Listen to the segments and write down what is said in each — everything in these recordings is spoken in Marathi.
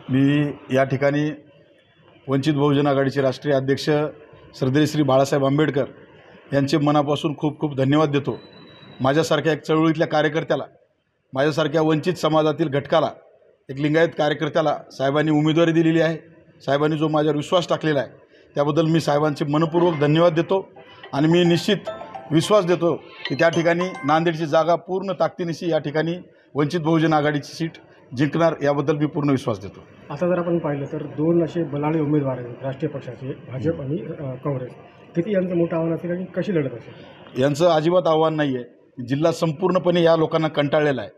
मी या ठिकाणी वंचित बहुजन आघाडीचे राष्ट्रीय अध्यक्ष श्रद्धेय श्री बाळासाहेब आंबेडकर यांचे मनापासून खूप खूप धन्यवाद देतो। माझ्यासारख्या एक चळवळीतल्या कार्यकर्त्याला, माझ्यासारख्या वंचित समाजातील घटकाला, एक लिंगायत कार्यकर्त्याला साहेबांनी उमेदवारी दिलेली आहे। साहेबांनी जो माझ्यावर विश्वास टाकलेला आहे त्याबद्दल मी साहेबांचे मनपूर्वक धन्यवाद देतो आणि मी निश्चित विश्वास देतो की त्या ठिकाणी नांदेडची जागा पूर्ण ताकदीनिशी या ठिकाणी वंचित बहुजन आघाडीची सीट जिंकणार याबद्दल मी पूर्ण विश्वास देतो। आता जर आपण पाहिलं तर दोन असे बलाढ्य उमेदवार आहेत राष्ट्रीय पक्षाचे, भाजप आणि काँग्रेस। किती यांचं मोठं आव्हान असेल आणि कशी लढत असेल? यांचं अजिबात आव्हान नाही आहे। जिल्हा संपूर्णपणे या लोकांना कंटाळलेला आहे।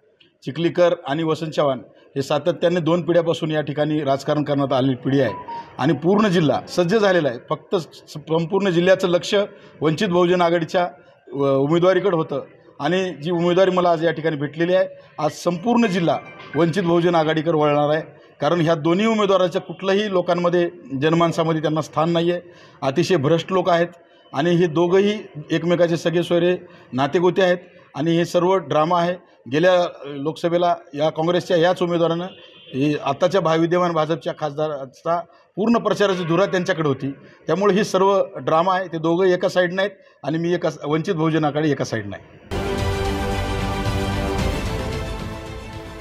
चिखलीकर आणि वसंत चव्हाण हे सातत्याने 2 पिढ्यापासून या ठिकाणी राजकारण करण्यात आलेली पिढी आहे आणि पूर्ण जिल्हा सज्ज झालेला आहे। फक्त संपूर्ण जिल्ह्याचं लक्ष वंचित बहुजन आघाडीच्या उमेदवारीकडे होतं आणि जी उमेदवारी मला आज या ठिकाणी भेटलेली आहे, आज संपूर्ण जिल्हा वंचित बहुजन आघाडीकडे वळणार आहे। कारण ह्या दोन्ही उमेदवाराच्या कुठल्याही लोकांमध्ये जनमानसामध्ये त्यांना स्थान नाही आहे। अतिशय भ्रष्ट लोक आहेत आणि हे दोघंही एकमेकाचे सगळे सोयरे नातेगोते आहेत आणि हे सर्व ड्रामा आहे। गेल्या लोकसभेला या काँग्रेसच्या याच उमेदवारानं हे आताच्या विद्यमान भाजपच्या खासदाराचा पूर्ण प्रचाराची धुरा त्यांच्याकडे होती। त्यामुळे ही सर्व ड्रामा आहे। ते दोघं एका साईडने आहेत आणि मी एका वंचित बहुजन आघाडी एका साईडने आहे।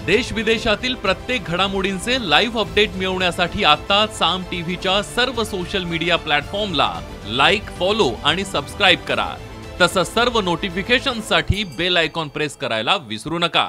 देश विदेशातील प्रत्येक घडामोडींचे लाईव्ह अपडेट मिळवण्यासाठी आता साम टीव्हीच्या सर्व सोशल मीडिया प्लॅटफॉर्मला लाईक, फॉलो आणि सबस्क्राईब करा। तसंच सर्व नोटिफिकेशनसाठी बेल आयकॉन प्रेस करायला विसरू नका।